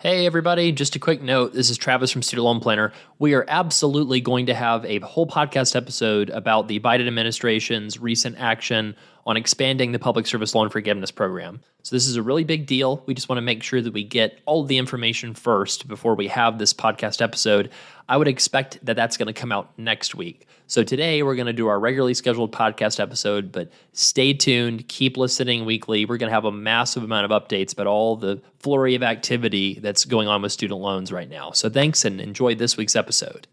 Hey everybody, just a quick note. This is Travis from Student Loan Planner. We are absolutely going to have a whole podcast episode about the Biden administration's recent action on expanding the public service loan forgiveness program. So this is a really big deal. We just want to make sure that we get all of the information first before we have this podcast episode. I would expect that that's going to come out next week. So today we're going to do our regularly scheduled podcast episode, but stay tuned, keep listening weekly. We're going to have a massive amount of updates about all the flurry of activity that's going on with student loans right now. So thanks and enjoy this week's episode.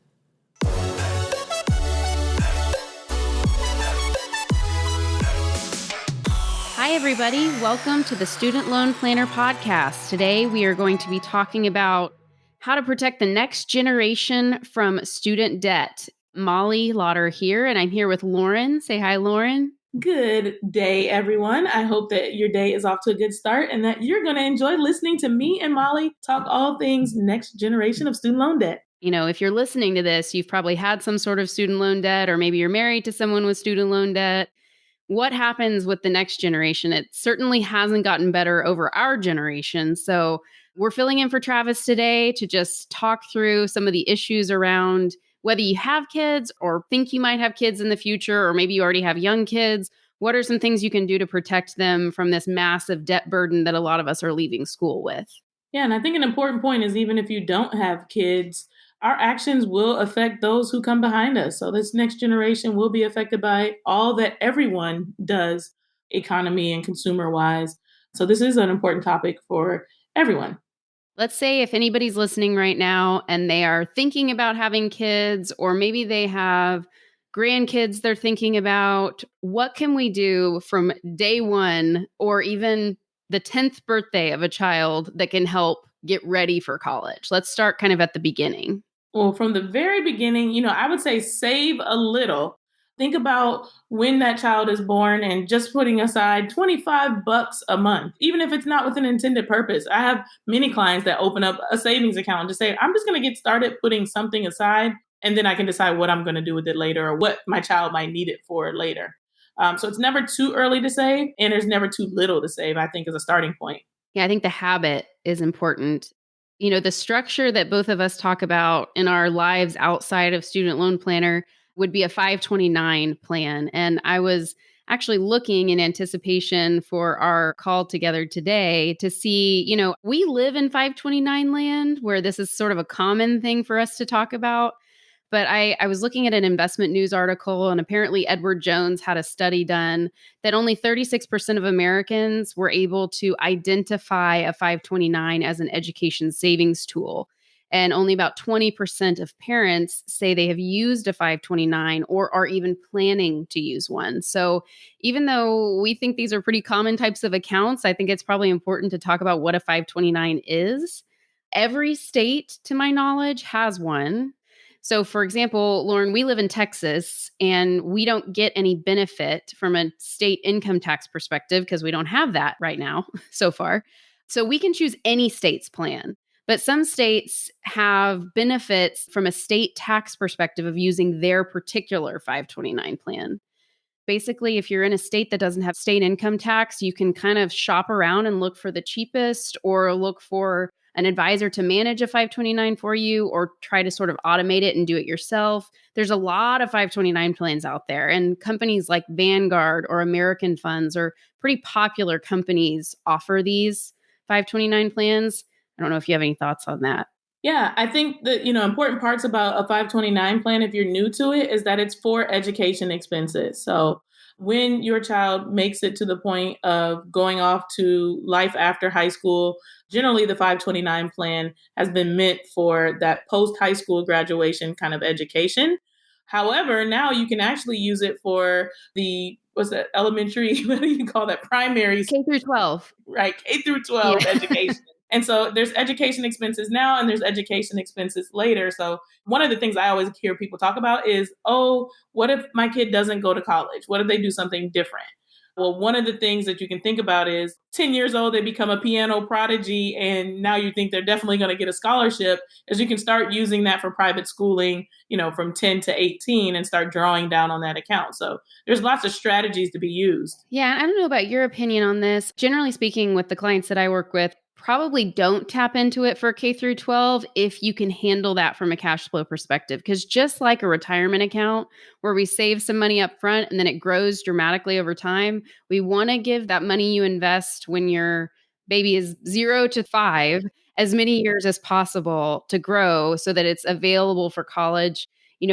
Hi, everybody. Welcome to the Student Loan Planner podcast. Today, we are going to be talking about how to protect the next generation from student debt. Molly Lauder here, and I'm here with Lauryn. Say hi, Lauryn. Good day, everyone. I hope that your day is off to a good start and that you're going to enjoy listening to me and Molly talk all things next generation of student loan debt. You know, if you're listening to this, you've probably had some sort of student loan debt, or maybe you're married to someone with student loan debt. What happens with the next generation? It certainly hasn't gotten better over our generation. So we're filling in for Travis today to just talk through some of the issues around whether you have kids or think you might have kids in the future, or maybe you already have young kids. What are some things you can do to protect them from this massive debt burden that a lot of us are leaving school with? Yeah, and I think an important point is even if you don't have kids, our actions will affect those who come behind us. So this next generation will be affected by all that everyone does, economy and consumer-wise. So this is an important topic for everyone. Let's say if anybody's listening right now and they are thinking about having kids, or maybe they have grandkids they're thinking about, what can we do from day one or even the 10th birthday of a child that can help get ready for college? Let's start kind of at the beginning. Well, from the very beginning, I would say save a little. Think about when that child is born and just putting aside $25 a month, even if it's not with an intended purpose. I have many clients that open up a savings account and just say, I'm just going to get started putting something aside, and then I can decide what I'm going to do with it later or what my child might need it for later. So it's never too early to save, and there's never too little to save, I think, as a starting point. Yeah, I think the habit is important. You know, the structure that both of us talk about in our lives outside of Student Loan Planner would be a 529 plan. And I was actually looking in anticipation for our call together today to see, we live in 529 land where this is sort of a common thing for us to talk about. But I was looking at an investment news article, and apparently Edward Jones had a study done that only 36% of Americans were able to identify a 529 as an education savings tool. And only about 20% of parents say they have used a 529 or are even planning to use one. So even though we think these are pretty common types of accounts, I think it's probably important to talk about what a 529 is. Every state, to my knowledge, has one. So, for example, Lauryn, we live in Texas and we don't get any benefit from a state income tax perspective because we don't have that right now so far. So we can choose any state's plan. But some states have benefits from a state tax perspective of using their particular 529 plan. Basically, if you're in a state that doesn't have state income tax, you can kind of shop around and look for the cheapest, or look for an advisor to manage a 529 for you, or try to sort of automate it and do it yourself. There's a lot of 529 plans out there, and companies like Vanguard or American Funds, or pretty popular companies, offer these 529 plans. I don't know if you have any thoughts on that. Yeah, I think the important parts about a 529 plan, if you're new to it, is that it's for education expenses. So when your child makes it to the point of going off to life after high school, generally the 529 plan has been meant for that post-high school graduation kind of education. However, now you can actually use it for the, elementary, what do you call that? Primary. K through 12. Right, K through 12 education. And so there's education expenses now and there's education expenses later. So one of the things I always hear people talk about is, what if my kid doesn't go to college? What if they do something different? Well, one of the things that you can think about is 10 years old, they become a piano prodigy, and now you think they're definitely going to get a scholarship, as you can start using that for private schooling, from 10 to 18 and start drawing down on that account. So there's lots of strategies to be used. Yeah, I don't know about your opinion on this. Generally speaking, with the clients that I work with, probably don't tap into it for K through 12 if you can handle that from a cash flow perspective. Because just like a retirement account where we save some money up front and then it grows dramatically over time, we want to give that money you invest when your baby is 0 to 5 as many years as possible to grow so that it's available for college.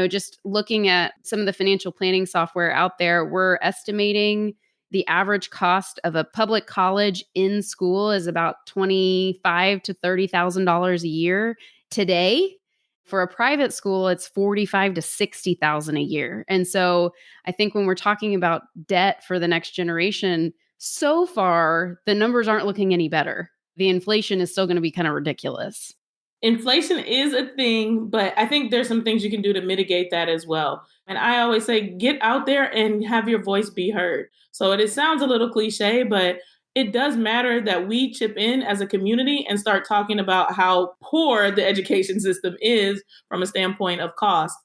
Just looking at some of the financial planning software out there, we're estimating the average cost of a public college in school is about $25,000 to $30,000 a year today. For a private school, it's $45,000 to $60,000 a year. And so I think when we're talking about debt for the next generation, so far the numbers aren't looking any better. The inflation is still going to be kind of ridiculous. Inflation is a thing, but I think there's some things you can do to mitigate that as well. And I always say, get out there and have your voice be heard. So it sounds a little cliche, but it does matter that we chip in as a community and start talking about how poor the education system is from a standpoint of cost.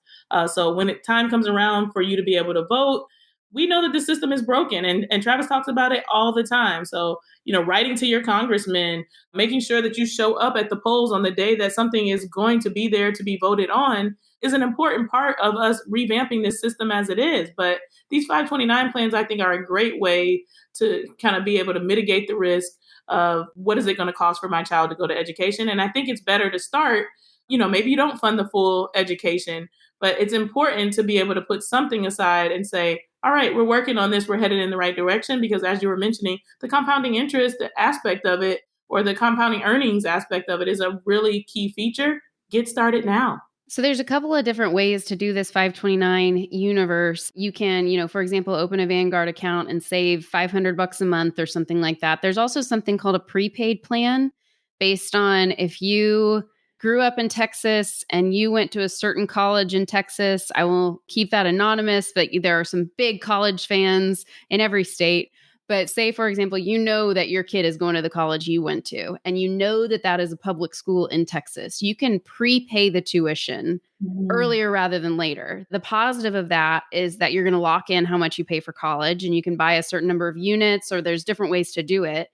So when time comes around for you to be able to vote, we know that the system is broken, and Travis talks about it all the time. So, writing to your congressman, making sure that you show up at the polls on the day that something is going to be there to be voted on is an important part of us revamping this system as it is. But these 529 plans, I think, are a great way to kind of be able to mitigate the risk of what is it going to cost for my child to go to education. And I think it's better to start, maybe you don't fund the full education, but it's important to be able to put something aside and say, all right, we're working on this. We're headed in the right direction, because as you were mentioning, the compounding interest aspect of it, or the compounding earnings aspect of it, is a really key feature. Get started now. So there's a couple of different ways to do this 529 universe. You can, for example, open a Vanguard account and save $500 a month or something like that. There's also something called a prepaid plan based on if you grew up in Texas and you went to a certain college in Texas. I will keep that anonymous, but there are some big college fans in every state. But say, for example, that your kid is going to the college you went to, and that is a public school in Texas. You can prepay the tuition earlier rather than later. The positive of that is that you're going to lock in how much you pay for college, and you can buy a certain number of units, or there's different ways to do it.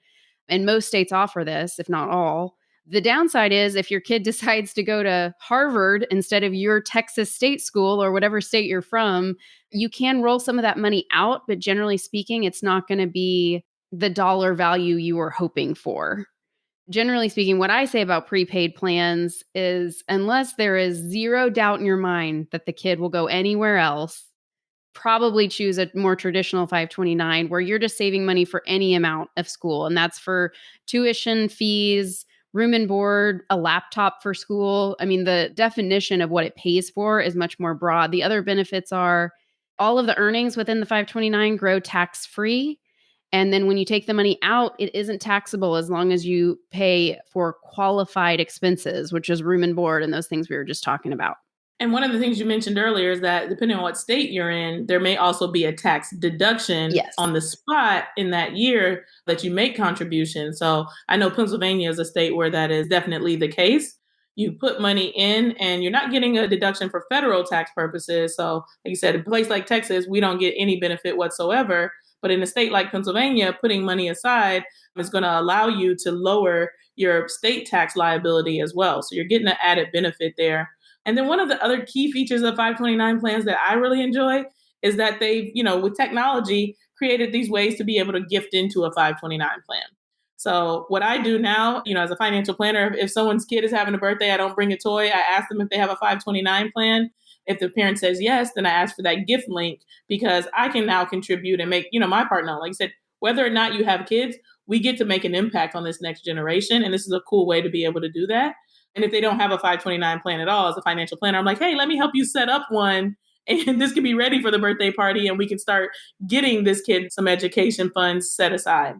And most states offer this, if not all. The downside is if your kid decides to go to Harvard instead of your Texas state school or whatever state you're from, you can roll some of that money out. But generally speaking, it's not going to be the dollar value you were hoping for. Generally speaking, what I say about prepaid plans is unless there is zero doubt in your mind that the kid will go anywhere else, probably choose a more traditional 529 where you're just saving money for any amount of school. And that's for tuition fees, room and board, a laptop for school. I mean, the definition of what it pays for is much more broad. The other benefits are all of the earnings within the 529 grow tax-free. And then when you take the money out, it isn't taxable as long as you pay for qualified expenses, which is room and board and those things we were just talking about. And one of the things you mentioned earlier is that depending on what state you're in, there may also be a tax deduction on the spot in that year that you make contributions. So I know Pennsylvania is a state where that is definitely the case. You put money in and you're not getting a deduction for federal tax purposes. So like you said, in a place like Texas, we don't get any benefit whatsoever. But in a state like Pennsylvania, putting money aside is going to allow you to lower your state tax liability as well. So you're getting an added benefit there. And then one of the other key features of 529 plans that I really enjoy is that they've, with technology, created these ways to be able to gift into a 529 plan. So what I do now, as a financial planner, if someone's kid is having a birthday, I don't bring a toy. I ask them if they have a 529 plan. If the parent says yes, then I ask for that gift link, because I can now contribute and make, my part known. Like I said, whether or not you have kids, we get to make an impact on this next generation. And this is a cool way to be able to do that. And if they don't have a 529 plan at all as a financial planner, I'm like, hey, let me help you set up one. And this can be ready for the birthday party. And we can start getting this kid some education funds set aside.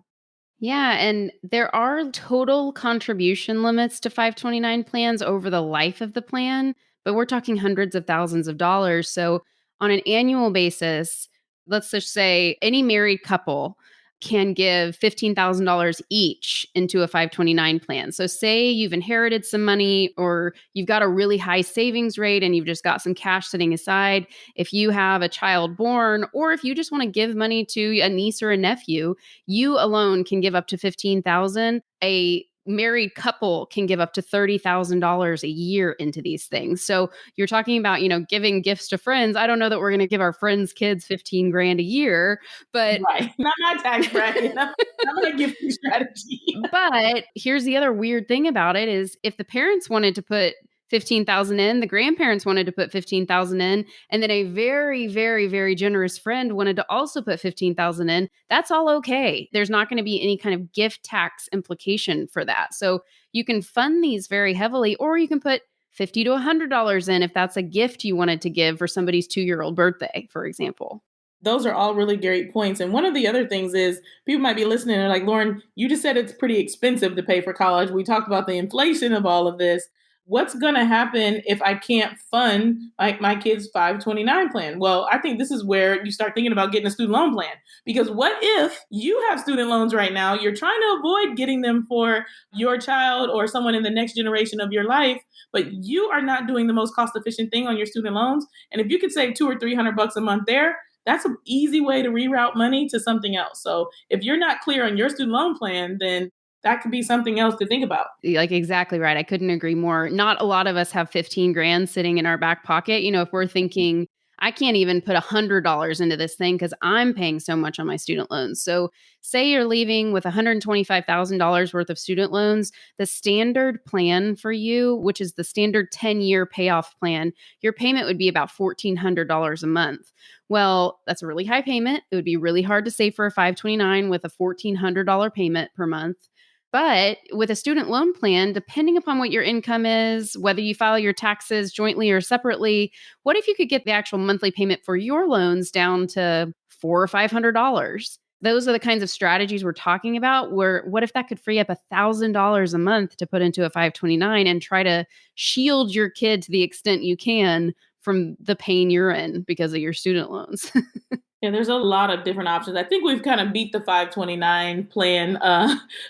Yeah. And there are total contribution limits to 529 plans over the life of the plan, but we're talking hundreds of thousands of dollars. So on an annual basis, let's just say any married couple can give $15,000 each into a 529 plan. So say you've inherited some money, or you've got a really high savings rate and you've just got some cash sitting aside. If you have a child born, or if you just want to give money to a niece or a nephew, you alone can give up to $15,000. A married couple can give up to $30,000 a year into these things. So you're talking about, giving gifts to friends. I don't know that we're going to give our friends' kids 15 grand a year, but right. Not my tax bracket. I'm going to give you strategy. But here's the other weird thing about it is if the parents wanted to put 15,000 in, the grandparents wanted to put 15,000 in, and then a very, very, very generous friend wanted to also put 15,000 in, that's all okay. There's not going to be any kind of gift tax implication for that. So you can fund these very heavily, or you can put $50 to $100 in if that's a gift you wanted to give for somebody's 2-year-old birthday, for example. Those are all really great points. And one of the other things is people might be listening and like, Lauryn, you just said it's pretty expensive to pay for college. We talked about the inflation of all of this. What's going to happen if I can't fund my kid's 529 plan? Well, I think this is where you start thinking about getting a student loan plan. Because what if you have student loans right now, you're trying to avoid getting them for your child or someone in the next generation of your life, but you are not doing the most cost efficient thing on your student loans. And if you could save $200 or $300 a month there, that's an easy way to reroute money to something else. So if you're not clear on your student loan plan, then that could be something else to think about. Like, exactly right. I couldn't agree more. Not a lot of us have 15 grand sitting in our back pocket. If we're thinking, I can't even put $100 into this thing because I'm paying so much on my student loans. So say you're leaving with $125,000 worth of student loans, the standard plan for you, which is the standard 10-year payoff plan, your payment would be about $1,400 a month. Well, that's a really high payment. It would be really hard to save for a 529 with a $1,400 payment per month. But with a student loan plan, depending upon what your income is, whether you file your taxes jointly or separately, what if you could get the actual monthly payment for your loans down to $400 or $500? Those are the kinds of strategies we're talking about, where what if that could free up $1,000 a month to put into a 529 and try to shield your kid to the extent you can from the pain you're in because of your student loans? Yeah, there's a lot of different options. I think we've kind of beat the 529 plan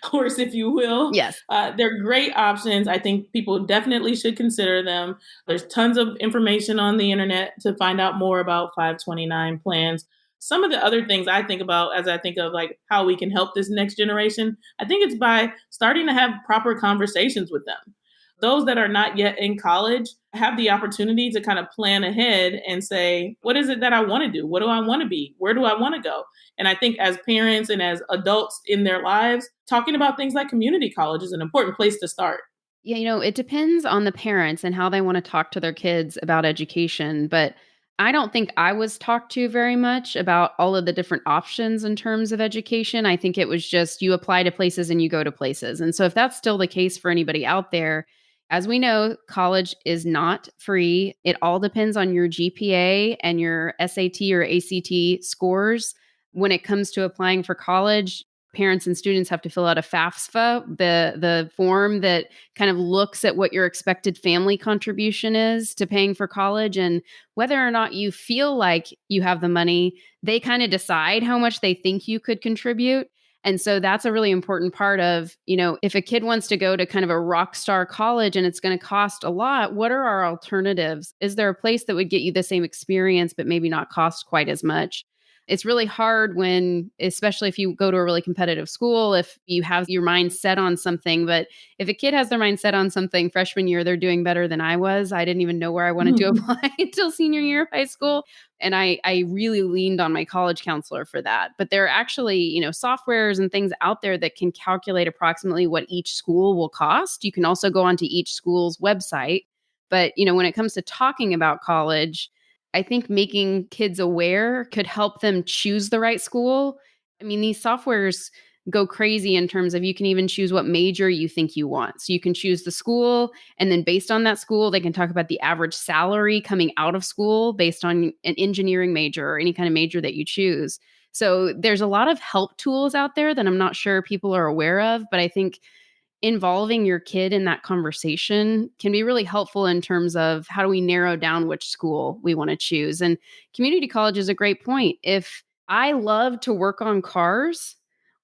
horse, if you will. Yes. They're great options. I think people definitely should consider them. There's tons of information on the internet to find out more about 529 plans. Some of the other things I think about as I think of like how we can help this next generation, I think it's by starting to have proper conversations with them. Those that are not yet in college have the opportunity to kind of plan ahead and say, what is it that I want to do? What do I want to be? Where do I want to go? And I think as parents and as adults in their lives, talking about things like community college is an important place to start. Yeah, it depends on the parents and how they want to talk to their kids about education. But I don't think I was talked to very much about all of the different options in terms of education. I think it was just you apply to places and you go to places. And so if that's still the case for anybody out there, as we know, college is not free. It all depends on your GPA and your SAT or ACT scores. When it comes to applying for college, parents and students have to fill out a FAFSA, the form that kind of looks at what your expected family contribution is to paying for college. And whether or not you feel like you have the money, they kind of decide how much they think you could contribute. And so that's a really important part of, if a kid wants to go to kind of a rock star college and it's going to cost a lot, what are our alternatives? Is there a place that would get you the same experience, but maybe not cost quite as much? It's really hard when, especially if you go to a really competitive school, if you have your mind set on something. But if a kid has their mind set on something freshman year, they're doing better than I was. I didn't even know where I wanted to apply until senior year of high school. And I really leaned on my college counselor for that. But there are actually, softwares and things out there that can calculate approximately what each school will cost. You can also go onto each school's website. But, when it comes to talking about college, I think making kids aware could help them choose the right school. I mean, these softwares go crazy in terms of you can even choose what major you think you want. So you can choose the school, and then based on that school, they can talk about the average salary coming out of school based on an engineering major or any kind of major that you choose. So there's a lot of help tools out there that I'm not sure people are aware of, but I think involving your kid in that conversation can be really helpful in terms of how do we narrow down which school we want to choose. And community college is a great point. If I love to work on cars,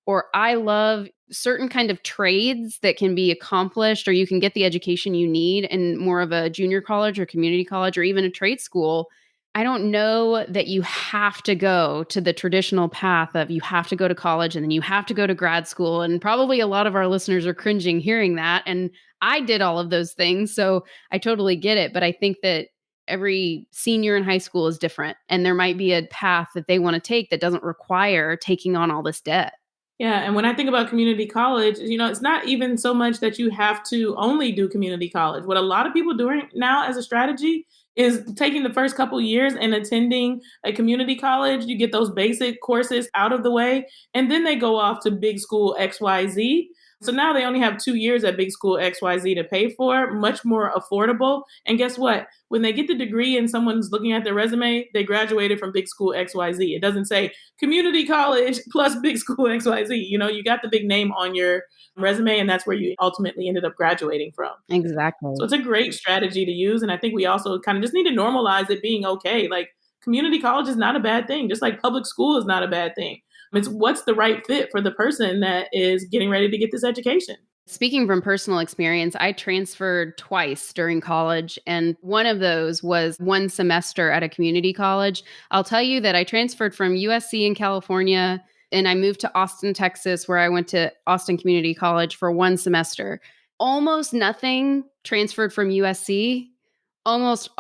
or I love certain kind of trades that can be accomplished, or you can get the education you need in more of a junior college or community college or even a trade school, I don't know that you have to go to the traditional path of you have to go to college and then you have to go to grad school. And probably a lot of our listeners are cringing hearing that. And I did all of those things. So I totally get it. But I think that every senior in high school is different. And there might be a path that they want to take that doesn't require taking on all this debt. Yeah. And when I think about community college, it's not even so much that you have to only do community college. What a lot of people doing now as a strategy is taking the first couple years and attending a community college. You get those basic courses out of the way, and then they go off to big school XYZ. So now they only have 2 years at big school XYZ to pay for, much more affordable. And guess what? When they get the degree and someone's looking at their resume, they graduated from big school XYZ. It doesn't say community college plus big school XYZ. You got the big name on your resume, and that's where you ultimately ended up graduating from. Exactly. So it's a great strategy to use. And I think we also kind of just need to normalize it being okay. Like, community college is not a bad thing, just like public school is not a bad thing. It's what's the right fit for the person that is getting ready to get this education. Speaking from personal experience, I transferred twice during college, and one of those was one semester at a community college. I'll tell you that I transferred from USC in California, and I moved to Austin, Texas, where I went to Austin Community College for one semester. Almost nothing transferred from USC. Not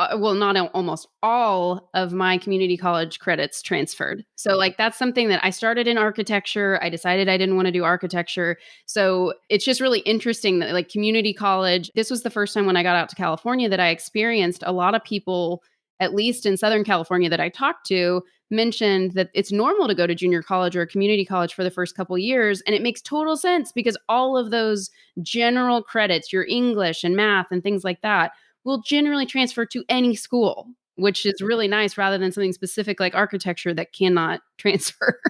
almost all of my community college credits transferred. So that's something that I started in architecture. I decided I didn't want to do architecture. So it's just really interesting that community college, this was the first time when I got out to California that I experienced a lot of people, at least in Southern California that I talked to, mentioned that it's normal to go to junior college or a community college for the first couple of years. And it makes total sense because all of those general credits, your English and math and things like that, will generally transfer to any school, which is really nice rather than something specific like architecture that cannot transfer.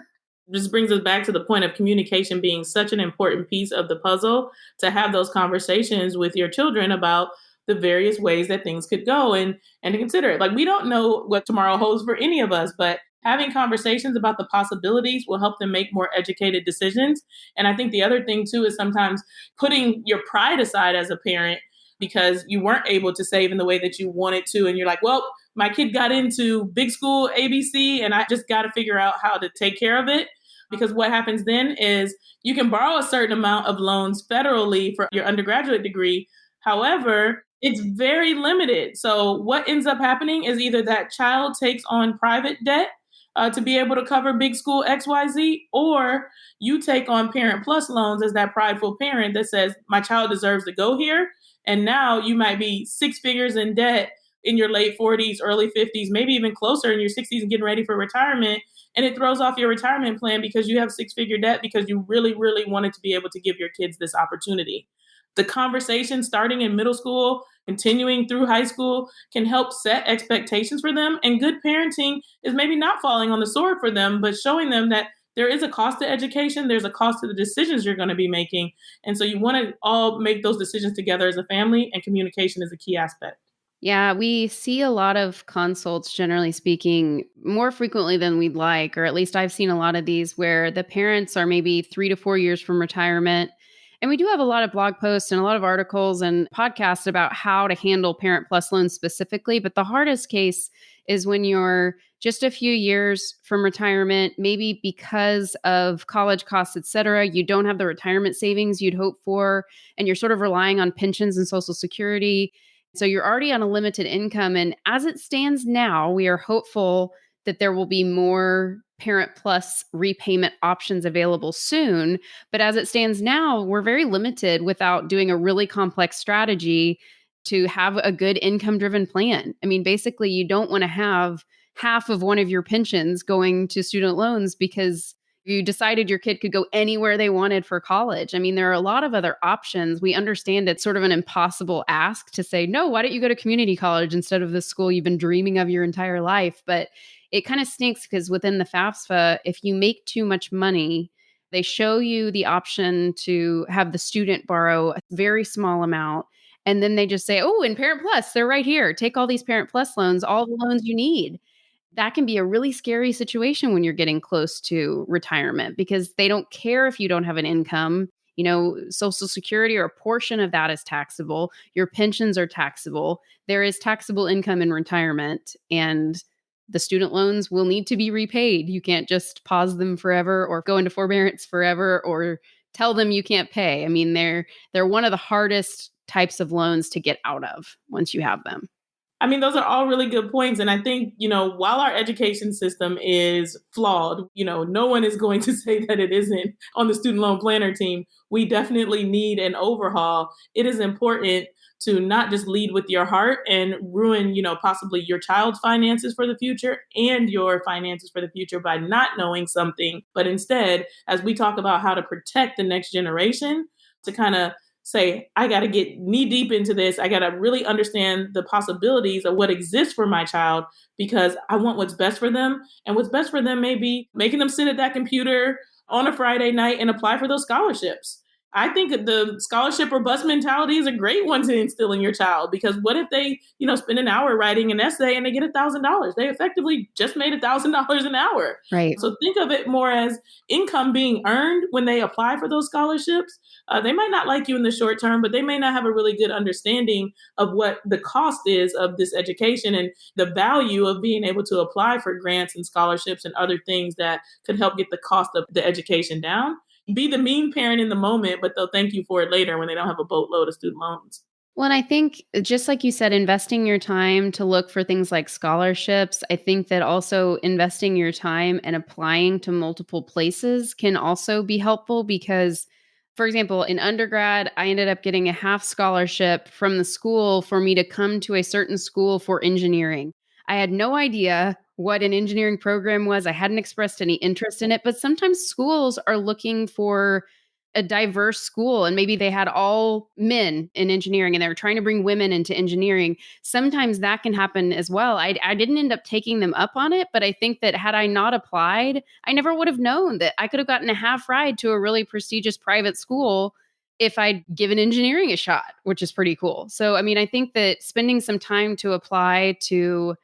This brings us back to the point of communication being such an important piece of the puzzle, to have those conversations with your children about the various ways that things could go and to consider it. We don't know what tomorrow holds for any of us, but having conversations about the possibilities will help them make more educated decisions. And I think the other thing too is sometimes putting your pride aside as a parent because you weren't able to save in the way that you wanted to. And you're like, well, my kid got into big school ABC and I just got to figure out how to take care of it. Because what happens then is you can borrow a certain amount of loans federally for your undergraduate degree. However, it's very limited. So what ends up happening is either that child takes on private debt to be able to cover big school XYZ, or you take on Parent Plus loans as that prideful parent that says, my child deserves to go here. And now you might be 6 figures in debt in your late 40s, early 50s, maybe even closer in your 60s and getting ready for retirement. And it throws off your retirement plan because you have 6-figure debt because you really, really wanted to be able to give your kids this opportunity. The conversation starting in middle school, continuing through high school, can help set expectations for them. And good parenting is maybe not falling on the sword for them, but showing them that there is a cost to education. There's a cost to the decisions you're going to be making. And so you want to all make those decisions together as a family, and communication is a key aspect. Yeah, we see a lot of consults, generally speaking, more frequently than we'd like, or at least I've seen a lot of these where the parents are maybe 3 to 4 years from retirement. And we do have a lot of blog posts and a lot of articles and podcasts about how to handle Parent Plus loans specifically. But the hardest case is when you're just a few years from retirement, maybe because of college costs, et cetera, you don't have the retirement savings you'd hope for, and you're sort of relying on pensions and Social Security. So you're already on a limited income. And as it stands now, we are hopeful that there will be more Parent Plus repayment options available soon. But as it stands now, we're very limited without doing a really complex strategy to have a good income-driven plan. I mean, basically, you don't want to have half of one of your pensions going to student loans because you decided your kid could go anywhere they wanted for college. I mean, there are a lot of other options. We understand it's sort of an impossible ask to say, no, why don't you go to community college instead of the school you've been dreaming of your entire life? But it kind of stinks because within the FAFSA, if you make too much money, they show you the option to have the student borrow a very small amount. And then they just say, oh, in Parent Plus, they're right here. Take all these Parent Plus loans, all the loans you need. That can be a really scary situation when you're getting close to retirement because they don't care if you don't have an income. Social Security or a portion of that is taxable. Your pensions are taxable. There is taxable income in retirement. And the student loans will need to be repaid. You can't just pause them forever or go into forbearance forever or tell them you can't pay. I mean, they're one of the hardest types of loans to get out of once you have them. I mean, those are all really good points. And I think, while our education system is flawed, no one is going to say that it isn't on the student loan planner team. We definitely need an overhaul. It is important to not just lead with your heart and ruin, possibly your child's finances for the future and your finances for the future by not knowing something. But instead, as we talk about how to protect the next generation, to kind of say, I got to get knee deep into this. I got to really understand the possibilities of what exists for my child because I want what's best for them. And what's best for them may be making them sit at that computer on a Friday night and apply for those scholarships. I think the scholarship or bust mentality is a great one to instill in your child because what if they, spend an hour writing an essay and they get $1,000? They effectively just made $1,000 an hour. Right. So think of it more as income being earned when they apply for those scholarships. They might not like you in the short term, but they may not have a really good understanding of what the cost is of this education and the value of being able to apply for grants and scholarships and other things that could help get the cost of the education down. Be the mean parent in the moment, but they'll thank you for it later when they don't have a boatload of student loans. Well, and I think just like you said, investing your time to look for things like scholarships, I think that also investing your time and applying to multiple places can also be helpful because, for example, in undergrad, I ended up getting a half scholarship from the school for me to come to a certain school for engineering. I had no idea what an engineering program was. I hadn't expressed any interest in it, but sometimes schools are looking for a diverse school and maybe they had all men in engineering and they were trying to bring women into engineering. Sometimes that can happen as well. I didn't end up taking them up on it, but I think that had I not applied, I never would have known that I could have gotten a half ride to a really prestigious private school if I'd given engineering a shot, which is pretty cool. So, I mean, I think that spending some time to apply to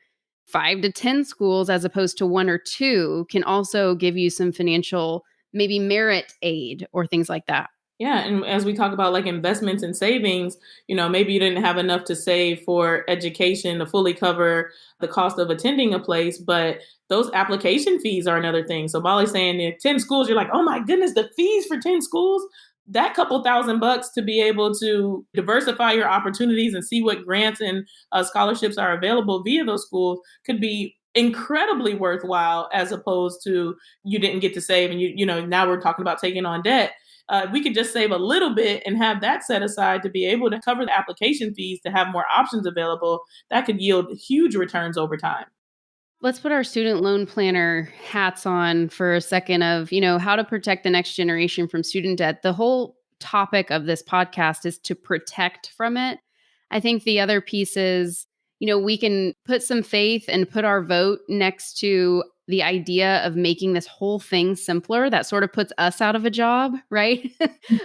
5 to 10 schools as opposed to 1 or 2 can also give you some financial, maybe merit aid or things like that. Yeah. And as we talk about like investments and savings, maybe you didn't have enough to save for education to fully cover the cost of attending a place, but those application fees are another thing. So Molly's saying 10 schools, you're like, oh my goodness, the fees for 10 schools. That couple $1,000 to be able to diversify your opportunities and see what grants and scholarships are available via those schools could be incredibly worthwhile as opposed to you didn't get to save and now we're talking about taking on debt. We could just save a little bit and have that set aside to be able to cover the application fees to have more options available. That could yield huge returns over time. Let's put our student loan planner hats on for a second of, how to protect the next generation from student debt. The whole topic of this podcast is to protect from it. I think the other piece is, we can put some faith and put our vote next to the idea of making this whole thing simpler. That sort of puts us out of a job, right?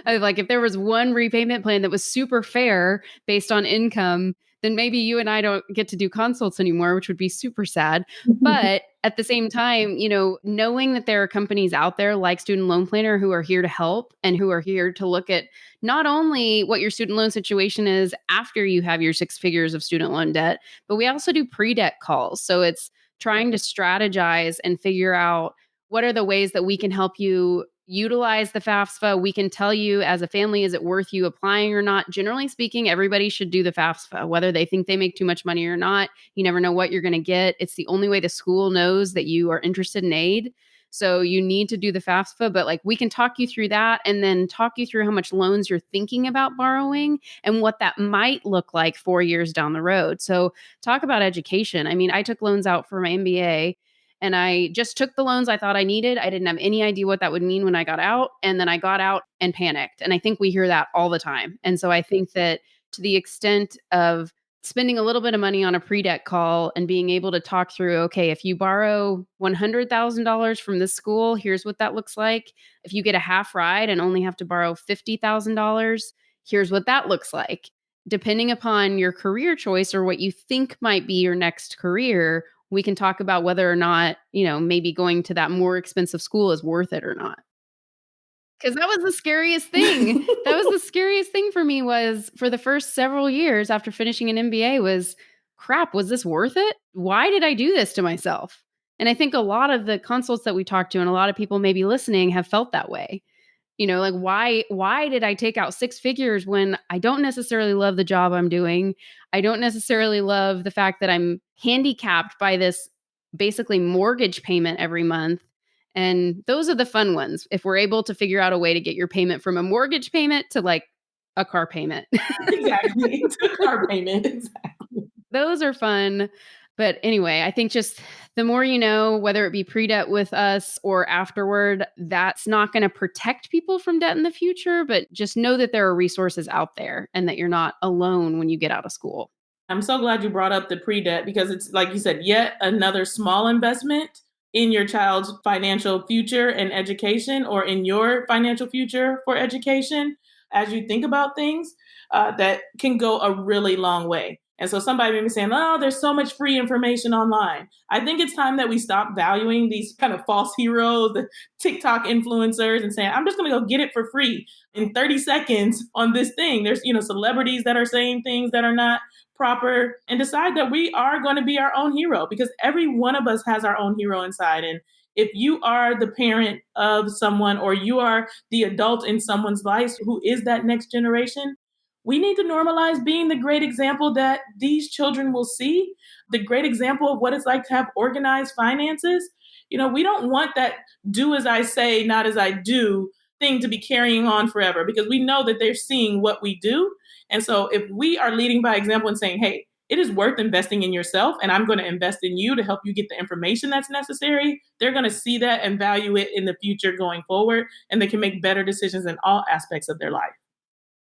Of like, if there was one repayment plan that was super fair based on income, then maybe you and I don't get to do consults anymore, which would be super sad. But at the same time, knowing that there are companies out there like Student Loan Planner who are here to help and who are here to look at not only what your student loan situation is after you have your 6 figures of student loan debt, but we also do pre-debt calls. So it's trying to strategize and figure out what are the ways that we can help you utilize the FAFSA. We can tell you as a family, is it worth you applying or not? Generally speaking, everybody should do the FAFSA, whether they think they make too much money or not. You never know what you're going to get. It's the only way the school knows that you are interested in aid. So you need to do the FAFSA, but like we can talk you through that and then talk you through how much loans you're thinking about borrowing and what that might look like 4 years down the road. So talk about education. I mean, I took loans out for my MBA and I just took the loans I thought I needed. I didn't have any idea what that would mean when I got out. And then I got out and panicked. And I think we hear that all the time. And so I think that to the extent of spending a little bit of money on a pre-debt call and being able to talk through, okay, if you borrow $100,000 from this school, here's what that looks like. If you get a half ride and only have to borrow $50,000, here's what that looks like. Depending upon your career choice or what you think might be your next career, we can talk about whether or not, maybe going to that more expensive school is worth it or not. Because that was the scariest thing. That was the scariest thing for me was for the first several years after finishing an MBA was, crap, was this worth it? Why did I do this to myself? And I think a lot of the consults that we talk to and a lot of people maybe listening have felt that way. Like why did I take out six figures when I don't necessarily love the job I'm doing? I don't necessarily love the fact that I'm handicapped by this basically mortgage payment every month. And those are the fun ones. If we're able to figure out a way to get your payment from a mortgage payment to like a car payment. Exactly. To a car payment. Exactly. Those are fun. But anyway, I think just the more you know, whether it be pre-debt with us or afterward, that's not going to protect people from debt in the future, but just know that there are resources out there and that you're not alone when you get out of school. I'm so glad you brought up the pre-debt because it's, like you said, yet another small investment in your child's financial future and education, or in your financial future for education as you think about things that can go a really long way. And so somebody may be saying, oh, there's so much free information online. I think it's time that we stop valuing these kind of false heroes, the TikTok influencers, and saying, I'm just going to go get it for free in 30 seconds on this thing. There's, celebrities that are saying things that are not proper, and decide that we are going to be our own hero, because every one of us has our own hero inside. And if you are the parent of someone, or you are the adult in someone's life who is that next generation, we need to normalize being the great example that these children will see, the great example of what it's like to have organized finances. We don't want that do as I say, not as I do thing to be carrying on forever, because we know that they're seeing what we do. And so if we are leading by example and saying, hey, it is worth investing in yourself, and I'm going to invest in you to help you get the information that's necessary, they're going to see that and value it in the future going forward, and they can make better decisions in all aspects of their life.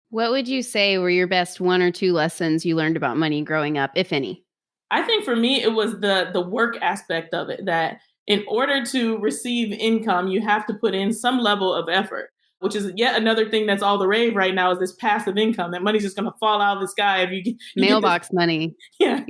What would you say were your best one or two lessons you learned about money growing up, if any? I think for me, it was the work aspect of it, that in order to receive income, you have to put in some level of effort, which is yet another thing that's all the rave right now, is this passive income. That money's just going to fall out of the sky if you mailbox money. Yeah.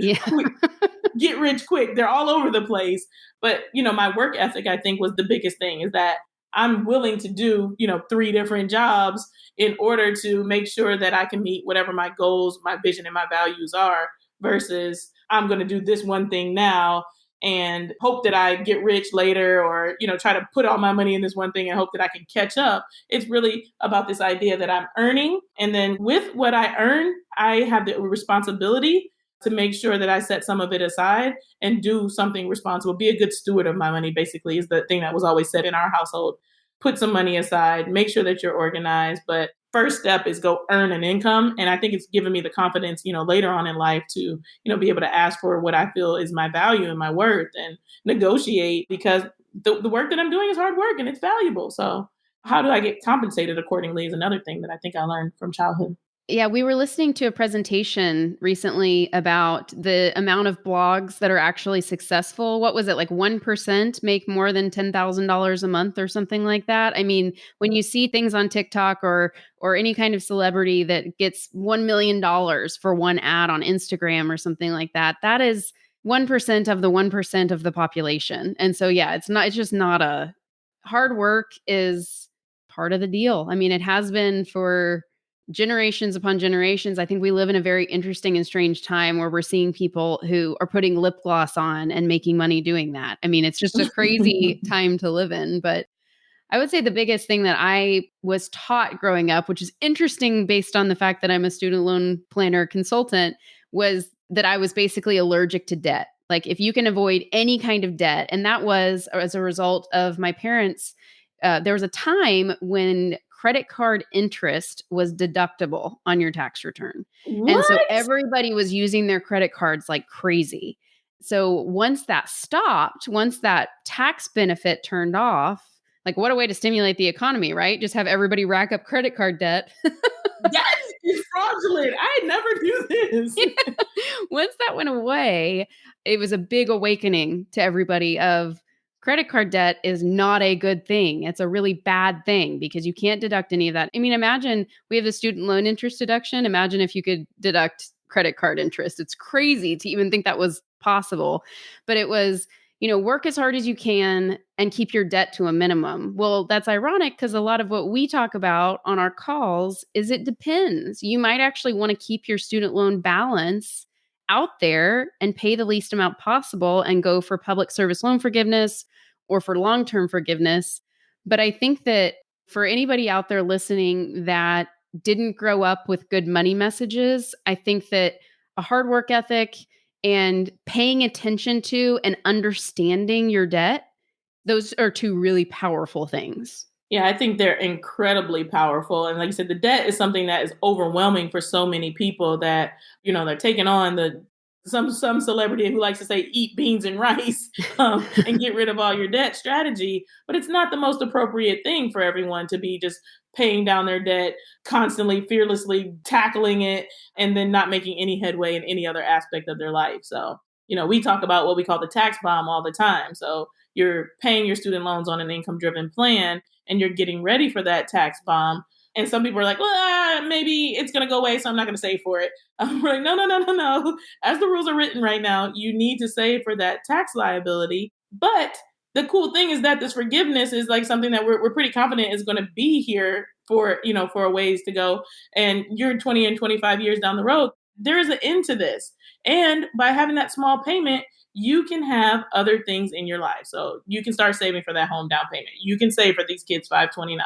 Get rich quick. They're all over the place. But, my work ethic, I think, was the biggest thing, is that I'm willing to do, 3 different jobs in order to make sure that I can meet whatever my goals, my vision, and my values are, versus I'm going to do this one thing now and hope that I get rich later, or, try to put all my money in this one thing and hope that I can catch up. It's really about this idea that I'm earning. And then with what I earn, I have the responsibility to make sure that I set some of it aside and do something responsible. Be a good steward of my money, basically, is the thing that was always said in our household. Put some money aside, make sure that you're organized. But first step is go earn an income. And I think it's given me the confidence, later on in life to, be able to ask for what I feel is my value and my worth, and negotiate, because the work that I'm doing is hard work and it's valuable. So how do I get compensated accordingly is another thing that I think I learned from childhood. Yeah, we were listening to a presentation recently about the amount of blogs that are actually successful. What was it, like 1% make more than $10,000 a month or something like that? I mean, when you see things on TikTok or any kind of celebrity that gets $1 million for one ad on Instagram or something like that, that is 1% of the 1% of the population. And so, yeah, it's just not a hard work is part of the deal. I mean, it has been for generations upon generations. I think we live in a very interesting and strange time where we're seeing people who are putting lip gloss on and making money doing that. I mean, it's just a crazy time to live in. But I would say the biggest thing that I was taught growing up, which is interesting based on the fact that I'm a student loan planner consultant, was that I was basically allergic to debt. Like, if you can avoid any kind of debt, and that was as a result of my parents. There was a time when credit card interest was deductible on your tax return. What? And so everybody was using their credit cards like crazy. So once that stopped, once that tax benefit turned off, like, what a way to stimulate the economy, right? Just have everybody rack up credit card debt. That is fraudulent. I never do this. Yeah. Once that went away, it was a big awakening to everybody of credit card debt is not a good thing. It's a really bad thing because you can't deduct any of that. I mean, imagine we have the student loan interest deduction. Imagine if you could deduct credit card interest. It's crazy to even think that was possible. But it was, work as hard as you can and keep your debt to a minimum. Well, that's ironic because a lot of what we talk about on our calls is it depends. You might actually want to keep your student loan balance out there and pay the least amount possible and go for public service loan forgiveness or for long-term forgiveness. But I think that for anybody out there listening that didn't grow up with good money messages, I think that a hard work ethic and paying attention to and understanding your debt, those are two really powerful things. Yeah, I think they're incredibly powerful. And like I said, the debt is something that is overwhelming for so many people that, they're taking on some celebrity who likes to say, eat beans and rice and get rid of all your debt strategy. But it's not the most appropriate thing for everyone to be just paying down their debt, constantly, fearlessly tackling it, and then not making any headway in any other aspect of their life. So, we talk about what we call the tax bomb all the time. So you're paying your student loans on an income-driven plan, and you're getting ready for that tax bomb. And some people are like, well, maybe it's going to go away, so I'm not going to save for it. I'm like, no. As the rules are written right now, you need to save for that tax liability. But the cool thing is that this forgiveness is like something that we're pretty confident is going to be here for a ways to go. And you're 20 and 25 years down the road, there is an end to this. And by having that small payment, you can have other things in your life. So you can start saving for that home down payment. You can save for these kids $529.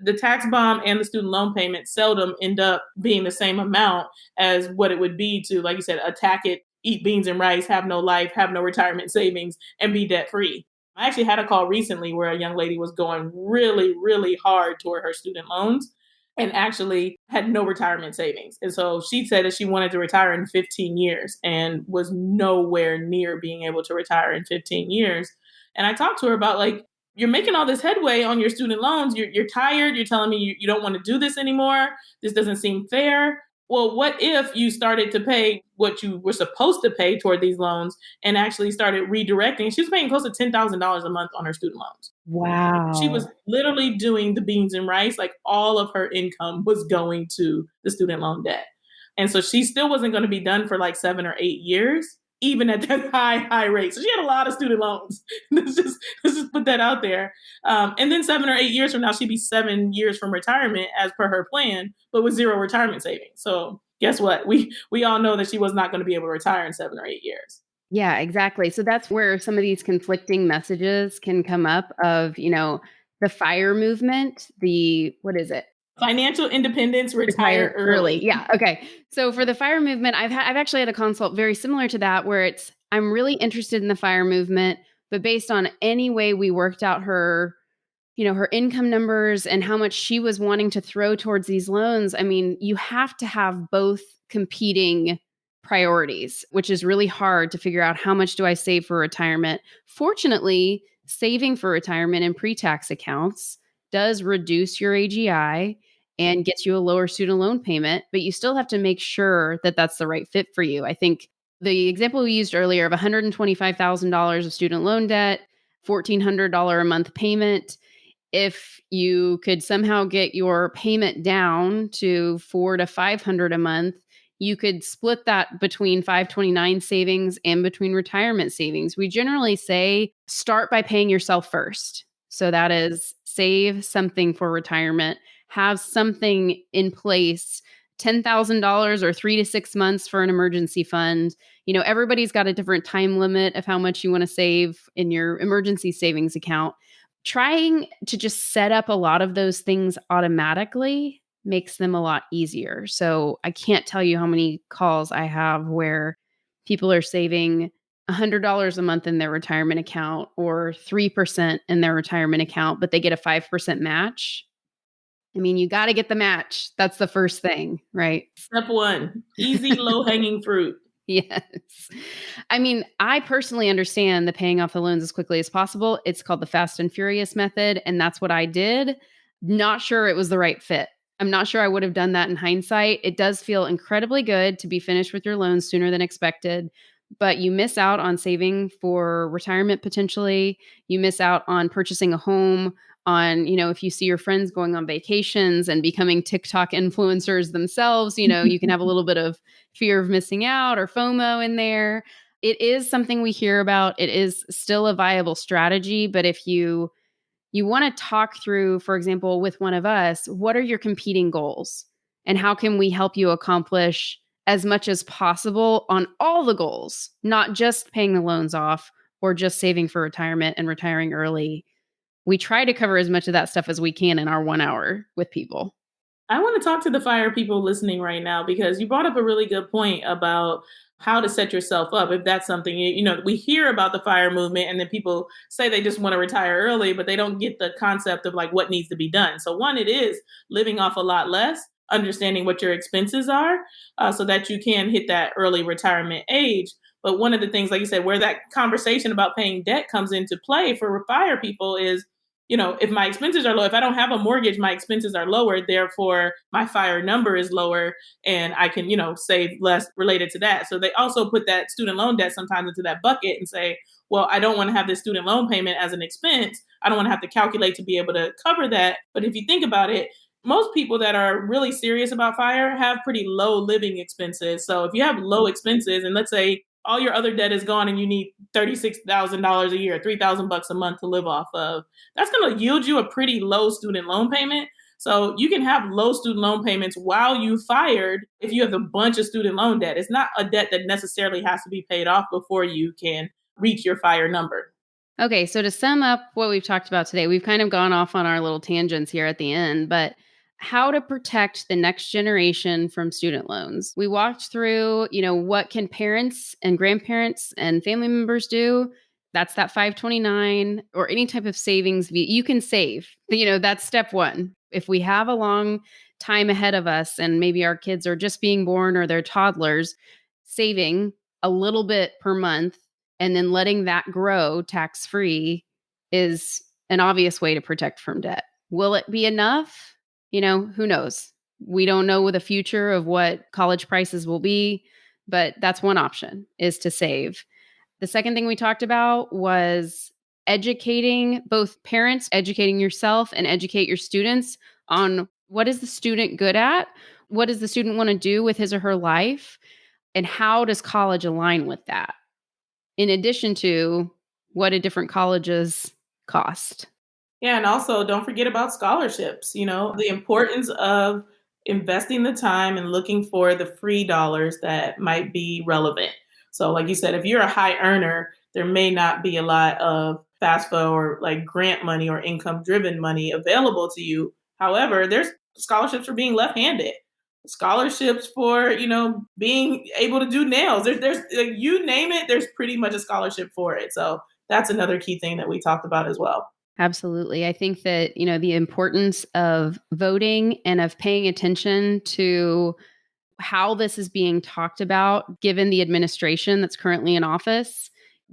The tax bomb and the student loan payment seldom end up being the same amount as what it would be to, like you said, attack it, eat beans and rice, have no life, have no retirement savings, and be debt free. I actually had a call recently where a young lady was going really, really hard toward her student loans and actually had no retirement savings. And so she said that she wanted to retire in 15 years and was nowhere near being able to retire in 15 years. And I talked to her about, like, you're making all this headway on your student loans. You're tired. You're telling me you don't want to do this anymore. This doesn't seem fair. Well, what if you started to pay what you were supposed to pay toward these loans and actually started redirecting? She was paying close to $10,000 a month on her student loans. Wow. She was literally doing the beans and rice. Like, all of her income was going to the student loan debt. And so she still wasn't going to be done for like 7 or 8 years, even at that high rate. So she had a lot of student loans. let's just put that out there. And then 7 or 8 years from now, she'd be 7 years from retirement as per her plan, but with zero retirement savings. So guess what? We all know that she was not going to be able to retire in 7 or 8 years. Yeah, exactly. So that's where some of these conflicting messages can come up of, the FIRE movement, what is it? Financial independence, retire early. Yeah. Okay. So for the FIRE movement, I've actually had a consult very similar to that, where I'm really interested in the FIRE movement, but based on any way we worked out her income numbers and how much she was wanting to throw towards these loans. I mean, you have to have both competing priorities, which is really hard to figure out how much do I save for retirement. Fortunately, saving for retirement in pre-tax accounts does reduce your AGI and gets you a lower student loan payment, but you still have to make sure that that's the right fit for you. I think the example we used earlier of $125,000 of student loan debt, $1,400 a month payment, if you could somehow get your payment down to $400 to $500 a month, you could split that between $529 savings and between retirement savings. We generally say start by paying yourself first. So that is, save something for retirement, have something in place, $10,000 or 3 to 6 months for an emergency fund. Everybody's got a different time limit of how much you want to save in your emergency savings account. Trying to just set up a lot of those things automatically makes them a lot easier. So I can't tell you how many calls I have where people are saving $100 a month in their retirement account or 3% in their retirement account, but they get a 5% match. I mean, you got to get the match. That's the first thing, right? Step one, easy, low-hanging fruit. Yes. I mean, I personally understand the paying off the loans as quickly as possible. It's called the fast and furious method, and that's what I did. Not sure it was the right fit. I'm not sure I would have done that in hindsight. It does feel incredibly good to be finished with your loans sooner than expected, but you miss out on saving for retirement potentially. You miss out on purchasing a home, on, if you see your friends going on vacations and becoming TikTok influencers themselves, you can have a little bit of fear of missing out or FOMO in there. It is something we hear about. It is still a viable strategy, but if you want to talk through, for example, with one of us, what are your competing goals and how can we help you accomplish as much as possible on all the goals, not just paying the loans off or just saving for retirement and retiring early. We try to cover as much of that stuff as we can in our 1 hour with people. I want to talk to the FIRE people listening right now, because you brought up a really good point about how to set yourself up. If that's something, we hear about the FIRE movement and then people say they just want to retire early, but they don't get the concept of like what needs to be done. So one, it is living off a lot less, understanding what your expenses are, so that you can hit that early retirement age. But one of the things, like you said, where that conversation about paying debt comes into play for FIRE people is, if my expenses are low, if I don't have a mortgage, my expenses are lower. Therefore, my FIRE number is lower and I can, save less related to that. So they also put that student loan debt sometimes into that bucket and say, well, I don't want to have this student loan payment as an expense. I don't want to have to calculate to be able to cover that. But if you think about it, most people that are really serious about FIRE have pretty low living expenses. So if you have low expenses, and let's say all your other debt is gone and you need $36,000 a year, $3,000 a month to live off of, that's going to yield you a pretty low student loan payment. So you can have low student loan payments while you fired if you have a bunch of student loan debt. It's not a debt that necessarily has to be paid off before you can reach your FIRE number. Okay, so to sum up what we've talked about today, we've kind of gone off on our little tangents here at the end, but how to protect the next generation from student loans. We walked through, what can parents and grandparents and family members do? That's that 529 or any type of savings. You can save. That's step one. If we have a long time ahead of us and maybe our kids are just being born or they're toddlers, saving a little bit per month and then letting that grow tax-free is an obvious way to protect from debt. Will it be enough? Who knows? We don't know the future of what college prices will be, but that's one option, is to save. The second thing we talked about was educating both parents, educating yourself, and educate your students on what is the student good at? What does the student want to do with his or her life? And how does college align with that? In addition to what do different colleges cost? Yeah, and also don't forget about scholarships, the importance of investing the time and looking for the free dollars that might be relevant. So like you said, if you're a high earner, there may not be a lot of FAFSA or like grant money or income driven money available to you. However, there's scholarships for being left-handed, scholarships for, being able to do nails. There's you name it, there's pretty much a scholarship for it. So that's another key thing that we talked about as well. Absolutely. I think that, the importance of voting and of paying attention to how this is being talked about, given the administration that's currently in office,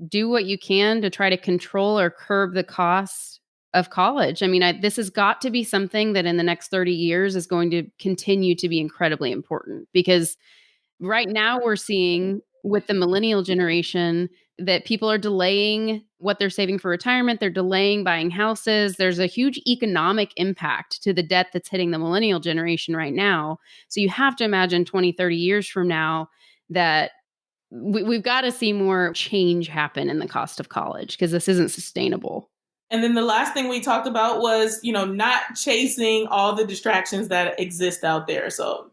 do what you can to try to control or curb the cost of college. This has got to be something that in the next 30 years is going to continue to be incredibly important, because right now we're seeing with the millennial generation that people are delaying what they're saving for retirement. They're delaying buying houses. There's a huge economic impact to the debt that's hitting the millennial generation right now. So you have to imagine 20, 30 years from now that we've got to see more change happen in the cost of college, because this isn't sustainable. And then the last thing we talked about was, not chasing all the distractions that exist out there. So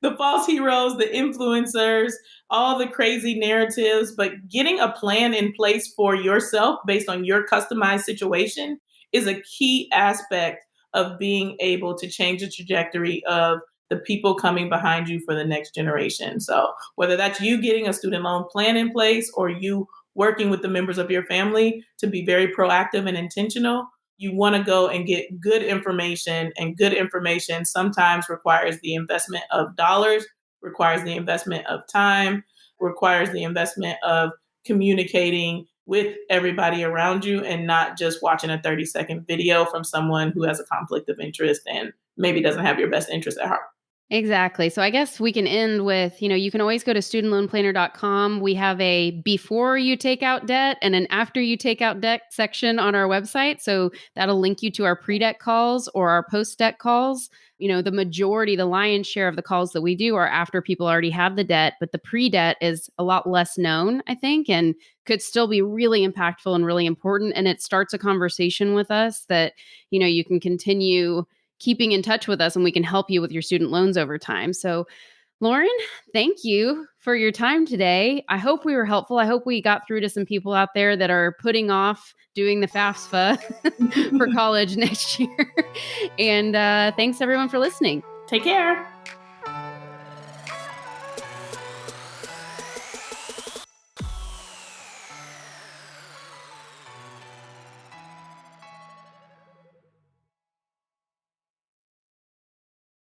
the false heroes, the influencers, all the crazy narratives, but getting a plan in place for yourself based on your customized situation is a key aspect of being able to change the trajectory of the people coming behind you for the next generation. So whether that's you getting a student loan plan in place or you working with the members of your family to be very proactive and intentional, you want to go and get good information, and good information sometimes requires the investment of dollars, requires the investment of time, requires the investment of communicating with everybody around you and not just watching a 30-second video from someone who has a conflict of interest and maybe doesn't have your best interest at heart. Exactly. So I guess we can end with, you can always go to studentloanplanner.com. We have a before you take out debt and an after you take out debt section on our website. So that'll link you to our pre-debt calls or our post-debt calls. The lion's share of the calls that we do are after people already have the debt, but the pre-debt is a lot less known, I think, and could still be really impactful and really important. And it starts a conversation with us that, you can continue keeping in touch with us and we can help you with your student loans over time. So Lauryn, thank you for your time today. I hope we were helpful. I hope we got through to some people out there that are putting off doing the FAFSA for college next year. And thanks everyone for listening. Take care.